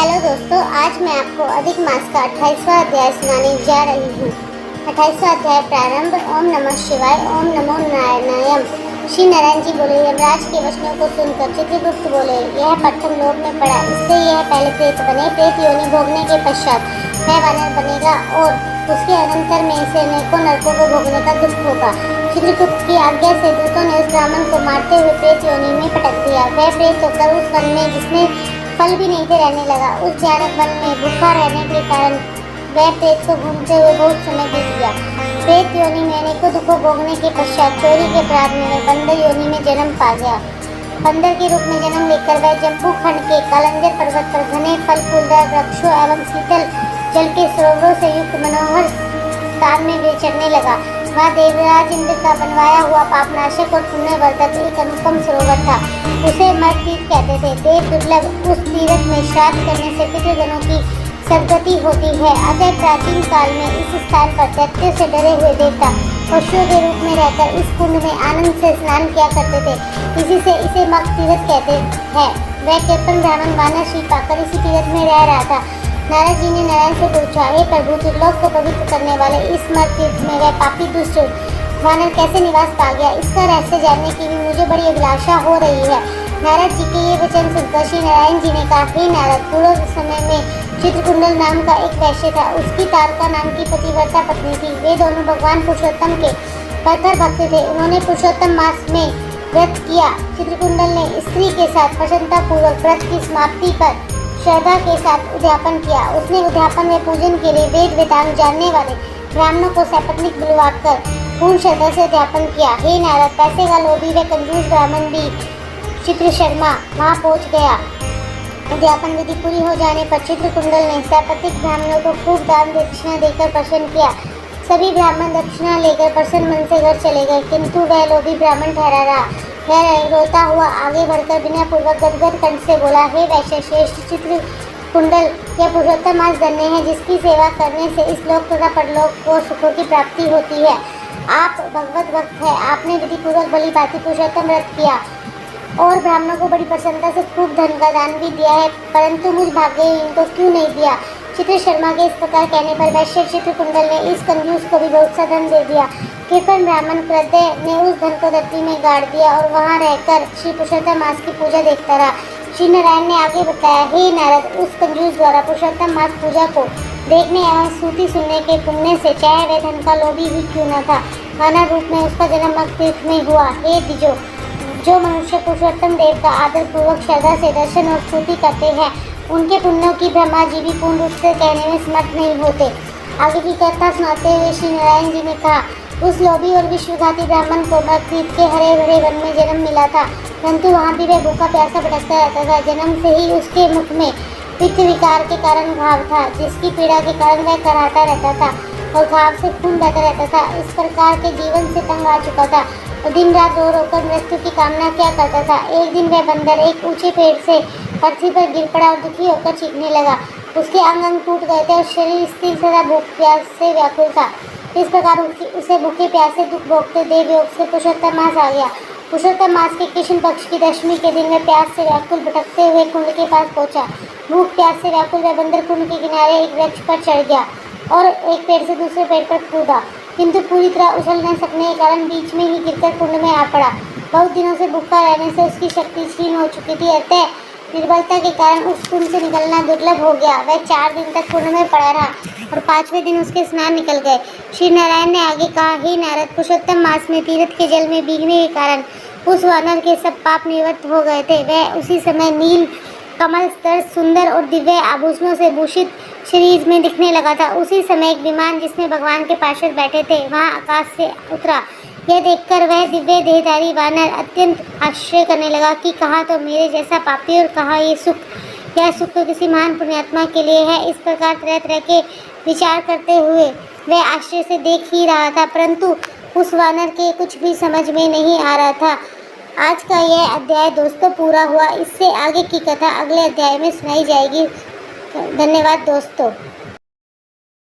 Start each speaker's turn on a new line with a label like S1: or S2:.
S1: Hello दोस्तों, आज मैं आपको अधिक मास का 28वां अध्याय सुनाने जा रही हूँ। 28वां अध्याय प्रारंभ। ओम नमः शिवाय। ओम नमो नारायणाय। श्री नारायण जी बोले, यमराज के वचनों को सुनकर चित्रगुप्त बोले, यह प्रथम लोक में पड़ा, इससे यह पहले प्रेत बने, प्रेत योनि भोगने के पश्चात वह वानर बनेगा और उसके अनंतर में इसे अनेकों नरकों को भोगने का दुख होगा। चित्रगुप्त की आज्ञा से दूतों ने उस ब्राह्मण को मारते हुए प्रेत योनि में पटक दिया। वह प्रेत होकर उस वन में, जिसमें फल भी नहीं थे, रहने लगा। उस भयानक वन में भूखा रहने के कारण वह प्रेत को घूमते हुए बहुत समय बीत गया। प्रेत योनि में अनेकों दुखों भोगने के पश्चात चोरी के अपराध में वह बंदर योनि में जन्म पा गया। बंदर के रूप में जन्म लेकर वह जम्बू खंड के कालंजर पर्वत पर घने फल फूलदार वृक्षों एवं शीतल जल के सरोवरों से युक्त मनोहर स्थान में विचरने लगा। वहाँ देवराज इंद्र का बनवाया हुआ पापनाशक और पुण्यवर्धक एक अनुपम सरोवर था। उसे मर्ग तीर्थ कहते थे। देव दुर्लभ उस तीर्थ में श्राद्ध करने से पितृगणों की सद्गति होती है। अतः प्राचीन काल में इस स्थान पर दैत्यों से डरे हुए देवता पशुओं के रूप में रहकर इस कुंड में आनंद से स्नान किया करते थे। इसी से इसे मग तीर्थ कहते हैं। वह कृपण ब्राह्मण वानर श्री पाकर इसी तीर्थ में रह रहा था। नारद जी ने नारायण से पूछा, हे प्रभु, त्रिलोक को पवित्र करने वाले इस मग तीर्थ में वह पापी दुष्ट वानर कैसे निवास पा गया? इसका रहस्य जानने की भी मुझे बड़ी अभिलाषा हो रही है। नारद जी के ये वचन सुनकर श्री नारायण जी ने कहा, हे नारद, पूर्व समय में चित्रकुंडल नाम का एक वैश्य था। उसकी तारका नाम की पतिव्रता पत्नी थी। वे दोनों भगवान पुरुषोत्तम के कट्टर भक्त थे। उन्होंने पुरुषोत्तम मास में व्रत किया। चित्रकुंडल ने स्त्री के साथ प्रसन्नतापूर्वक व्रत की समाप्ति पर श्रद्धा के साथ उद्यापन किया। उसने उद्यापन में पूजन के लिए वेद वेदांग जानने वाले ब्राह्मणों को सपत्नीक बुलवाकर पूर्ण श्रद्धा से उद्यापन किया। हे नारद, पैसे का लोभी व कंजूस ब्राह्मण भी चित्र शर्मा वहाँ पहुँच गया। उद्यापन विधि पूरी हो जाने पर चित्रकुंडल ने सपत्नीक ब्राह्मणों को खूब दान दक्षिणा देकर प्रसन्न किया। सभी ब्राह्मण दक्षिणा लेकर प्रसन्न मन से घर चले गए, किंतु वह लोभी ब्राह्मण ठहरा रहा। वह रोता हुआ आगे बढ़कर विनय पूर्वक गदगद कंठ से बोला, हे वैश्य श्रेष्ठ चित्रकुंडल, यह पुरुषोत्तम मास धन्य है, जिसकी सेवा करने से इस लोक तथा परलोक को सुखों की प्राप्ति होती है। आप भगवत भक्त है। आपने विधि पूर्वक भली भांति पुरुषोत्तम व्रत किया और ब्राह्मणों को बड़ी प्रसन्नता से खूब धन का दान भी दिया है, परंतु मुझ भाग्यहीन को क्यों नहीं दिया? चित्र शर्मा के इस प्रकार कहने पर वैश्य चित्रकुंडल ने इस कंजूस को भी बहुत सा धन दे दिया। कृपण ब्राह्मण कृदय ने उस धन को धरती में गाड़ दिया और वहाँ रहकर श्री पुरुषोत्तम मास की पूजा देखता रहा। श्री नारायण ने आगे बताया, हे नारद, उस कंजूस द्वारा पुरुषोत्तम मास पूजा को देखने एवं स्तुति सुनने के पुण्य से चाहे वह धन का लोभी ही क्यों न था, मानव रूप में उसका जन्म मग तीर्थ में हुआ। हे द्विजो, जो मनुष्य पुरुषोत्तम देव का आदर पूर्वक श्रद्धा से दर्शन और स्तुति करते हैं, उनके पुण्यों की ब्रह्मा जी भी पूर्ण रूप से कहने में समर्थ नहीं होते। आगे की कथा सुनाते हुए श्री नारायण जी ने कहा, उस लोभी और विश्वघाती ब्राह्मण को मगधीत के हरे भरे वन में जन्म मिला था, परंतु वहाँ भी वह भूखा प्यासा भटकता रहता था। जन्म से ही उसके मुख में पित्त विकार के कारण घाव था, जिसकी पीड़ा के कारण वह कराहता रहता था और घाव से खून बहता रहता था। इस प्रकार के जीवन से तंग आ चुका था और दिन रात रो रोकर मृत्यु की कामना क्या करता था। एक दिन वह बंदर एक ऊंचे पेड़ से पृथ्वी पर गिर पड़ा और दुखी होकर चीखने लगा। उसके अंग अंग टूट गए थे और शरीर स्थिर तथा भूख प्यास से व्याकुल था। इस प्रकार उसे भूखे प्यासे दुख भोगते देवयोग से पुरुषोत्तम मास आ गया। पुरुषोत्तम मास के कृष्ण पक्ष की दशमी के दिन वह प्यास से व्याकुल भटकते हुए कुंड के पास पहुंचा। भूख प्यास से व्याकुल वह बंदर कुंड के किनारे एक वृक्ष पर चढ़ गया और एक पेड़ से दूसरे पेड़ पर कूदा, किंतु पूरी तरह उछल न सकने के कारण बीच में ही गिरकर कुंड में आ पड़ा। बहुत दिनों से भूखा रहने से उसकी शक्ति क्षीण हो चुकी थी, अतः निर्बलता के कारण उस कुंड से निकलना दुर्लभ हो गया। वह 4 दिन तक कुंड में पड़ा रहा और 5वें दिन उसके स्नान निकल गए। श्री नारायण ने आगे कहा, हे नारद, पुरुषोत्तम मास में तीर्थ के जल में भीगने के कारण उस वानर के सब पाप निवृत्त हो गए थे। वह उसी समय नील कमल स्तर सुंदर और दिव्य आभूषणों से भूषित शरीर में दिखने लगा था। उसी समय एक विमान जिसमें भगवान के पार्षद बैठे थे वहाँ आकाश से उतरा। यह देखकर वह दिव्य देहधारी वानर अत्यंत आश्चर्य करने लगा कि कहाँ तो मेरे जैसा पापी और कहाँ ये सुख। यह सुख तो किसी महान पुण्यात्मा के लिए है। इस प्रकार तरह तरह के विचार करते हुए वह आश्चर्य से देख ही रहा था, परंतु उस वानर के कुछ भी समझ में नहीं आ रहा था। आज का यह अध्याय दोस्तों पूरा हुआ। इससे आगे की कथा अगले अध्याय में सुनाई जाएगी। धन्यवाद दोस्तों।